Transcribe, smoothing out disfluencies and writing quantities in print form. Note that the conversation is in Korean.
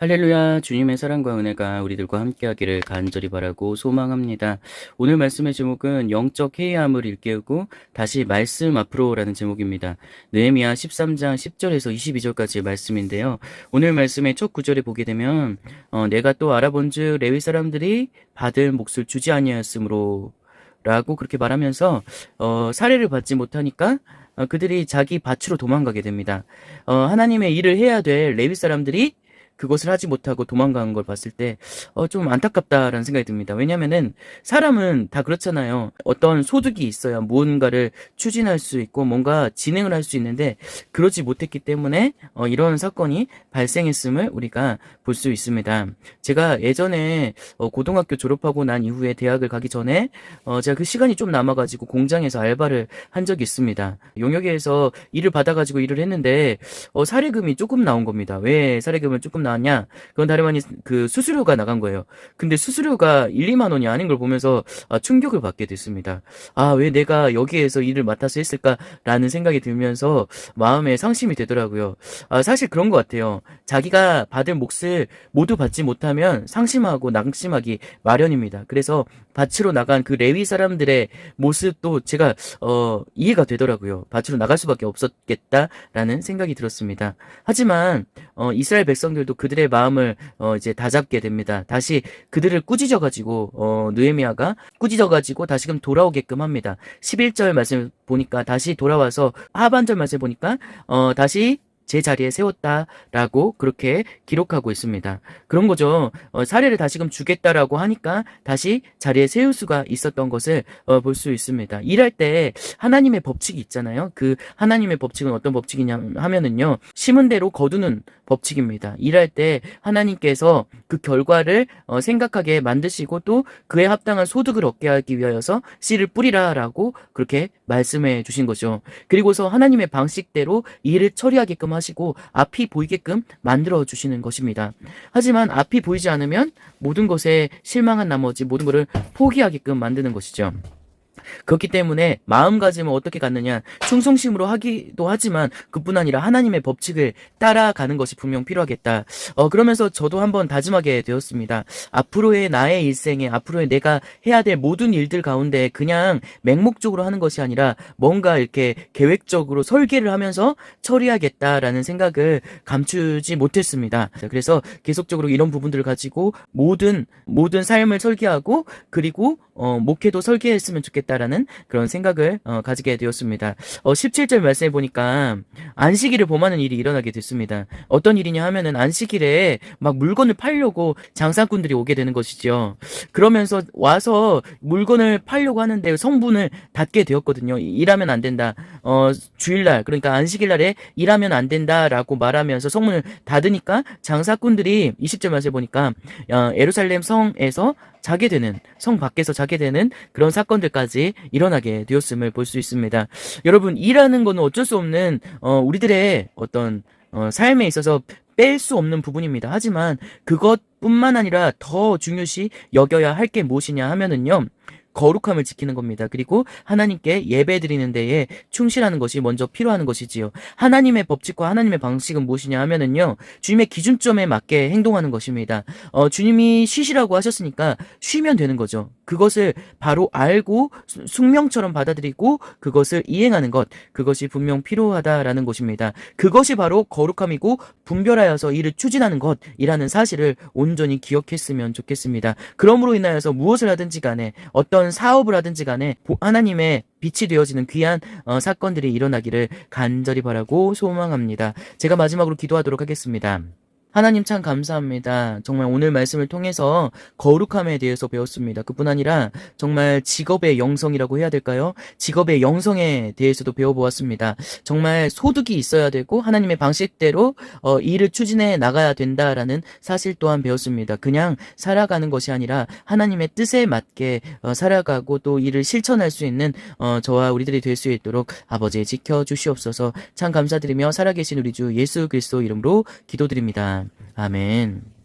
할렐루야, 주님의 사랑과 은혜가 우리들과 함께하기를 간절히 바라고 소망합니다. 오늘 말씀의 제목은 영적 해이함을 일깨우고 다시 말씀 앞으로라는 제목입니다. 느헤미야 13장 10절에서 22절까지의 말씀인데요. 오늘 말씀의 첫 구절에 보게 되면 내가 또 알아본즉 레위 사람들이 받을 몫을 주지 아니하였으므로 라고 그렇게 말하면서 사례를 받지 못하니까 그들이 자기 밭으로 도망가게 됩니다. 하나님의 일을 해야 될 레위 사람들이 그것을 하지 못하고 도망가는 걸 봤을 때, 좀 안타깝다라는 생각이 듭니다. 왜냐면은, 사람은 다 그렇잖아요. 어떤 소득이 있어야 무언가를 추진할 수 있고, 뭔가 진행을 할 수 있는데, 그러지 못했기 때문에, 이런 사건이 발생했음을 우리가 볼 수 있습니다. 제가 예전에, 고등학교 졸업하고 난 이후에 대학을 가기 전에, 제가 그 시간이 좀 남아가지고 공장에서 알바를 한 적이 있습니다. 용역에서 일을 받아가지고 일을 했는데, 사례금이 조금 나온 겁니다. 왜 사례금을 조금 나왔냐? 그건 다름 아닌 그 수수료가 나간 거예요. 근데 수수료가 1, 2만 원이 아닌 걸 보면서 충격을 받게 됐습니다. 왜 내가 여기에서 일을 맡아서 했을까라는 생각이 들면서 마음에 상심이 되더라고요. 사실 그런 것 같아요. 자기가 받을 몫을 모두 받지 못하면 상심하고 낙심하기 마련입니다. 그래서 밭으로 나간 그 레위 사람들의 모습도 제가 이해가 되더라고요. 밭으로 나갈 수밖에 없었겠다라는 생각이 들었습니다. 하지만 이스라엘 백성들도 그들의 마음을 이제 다잡게 됩니다. 다시 그들을 꾸짖어가지고 느헤미야가 꾸짖어가지고 다시금 돌아오게끔 합니다. 11절 말씀 보니까 다시 돌아와서 하반절 말씀 보니까 다시 제 자리에 세웠다라고 그렇게 기록하고 있습니다. 그런 거죠. 사례를 다시금 주겠다라고 하니까 다시 자리에 세울 수가 있었던 것을 볼 수 있습니다. 일할 때 하나님의 법칙이 있잖아요. 그 하나님의 법칙은 어떤 법칙이냐 하면은요. 심은 대로 거두는 법칙입니다. 일할 때 하나님께서 그 결과를 생각하게 만드시고 또 그에 합당한 소득을 얻게 하기 위하여서 씨를 뿌리라라고 그렇게 말씀해 주신 거죠. 그리고서 하나님의 방식대로 일을 처리하게끔 하시고 앞이 보이게끔 만들어 주시는 것입니다. 하지만 앞이 보이지 않으면 모든 것에 실망한 나머지 모든 것을 포기하게끔 만드는 것이죠. 그렇기 때문에 마음가짐을 어떻게 갖느냐, 충성심으로 하기도 하지만 그뿐 아니라 하나님의 법칙을 따라가는 것이 분명 필요하겠다. 그러면서 저도 한번 다짐하게 되었습니다. 앞으로의 나의 일생에, 앞으로의 내가 해야 될 모든 일들 가운데 그냥 맹목적으로 하는 것이 아니라 뭔가 이렇게 계획적으로 설계를 하면서 처리하겠다라는 생각을 감추지 못했습니다. 그래서 계속적으로 이런 부분들을 가지고 모든 삶을 설계하고 그리고 목회도 설계했으면 좋겠다라는 그런 생각을 가지게 되었습니다. 17절 말씀해 보니까 안식일을 범하는 일이 일어나게 됐습니다. 어떤 일이냐 하면은 안식일에 막 물건을 팔려고 장사꾼들이 오게 되는 것이죠. 그러면서 와서 물건을 팔려고 하는데 성문을 닫게 되었거든요. 일하면 안 된다. 주일날 그러니까 안식일날에 일하면 안 된다라고 말하면서 성문을 닫으니까 장사꾼들이 20절 말씀해 보니까 예루살렘 성에서 자게 되는, 성 밖에서 자게 되는 그런 사건들까지 일어나게 되었음을 볼 수 있습니다. 여러분, 일하는 거는 어쩔 수 없는 우리들의 어떤 삶에 있어서 뺄 수 없는 부분입니다. 하지만 그것뿐만 아니라 더 중요시 여겨야 할 게 무엇이냐 하면은요. 거룩함을 지키는 겁니다. 그리고 하나님께 예배 드리는 데에 충실하는 것이 먼저 필요한 것이지요. 하나님의 법칙과 하나님의 방식은 무엇이냐 하면은요. 주님의 기준점에 맞게 행동하는 것입니다. 주님이 쉬시라고 하셨으니까 쉬면 되는 거죠. 그것을 바로 알고 숙명처럼 받아들이고 그것을 이행하는 것, 그것이 분명 필요하다라는 것입니다. 그것이 바로 거룩함이고 분별하여서 일을 추진하는 것이라는 사실을 온전히 기억했으면 좋겠습니다. 그러므로 인하여서 무엇을 하든지 간에 어떤 사업을 하든지 간에 하나님의 빛이 되어지는 귀한 사건들이 일어나기를 간절히 바라고 소망합니다. 제가 마지막으로 기도하도록 하겠습니다. 하나님 참 감사합니다. 정말 오늘 말씀을 통해서 거룩함에 대해서 배웠습니다. 그뿐 아니라 정말 직업의 영성이라고 해야 될까요? 직업의 영성에 대해서도 배워보았습니다. 정말 소득이 있어야 되고 하나님의 방식대로 일을 추진해 나가야 된다라는 사실 또한 배웠습니다. 그냥 살아가는 것이 아니라 하나님의 뜻에 맞게 살아가고 또 일을 실천할 수 있는 저와 우리들이 될 수 있도록 아버지 지켜주시옵소서. 참 감사드리며 살아계신 우리 주 예수 그리스도 이름으로 기도드립니다. 아멘.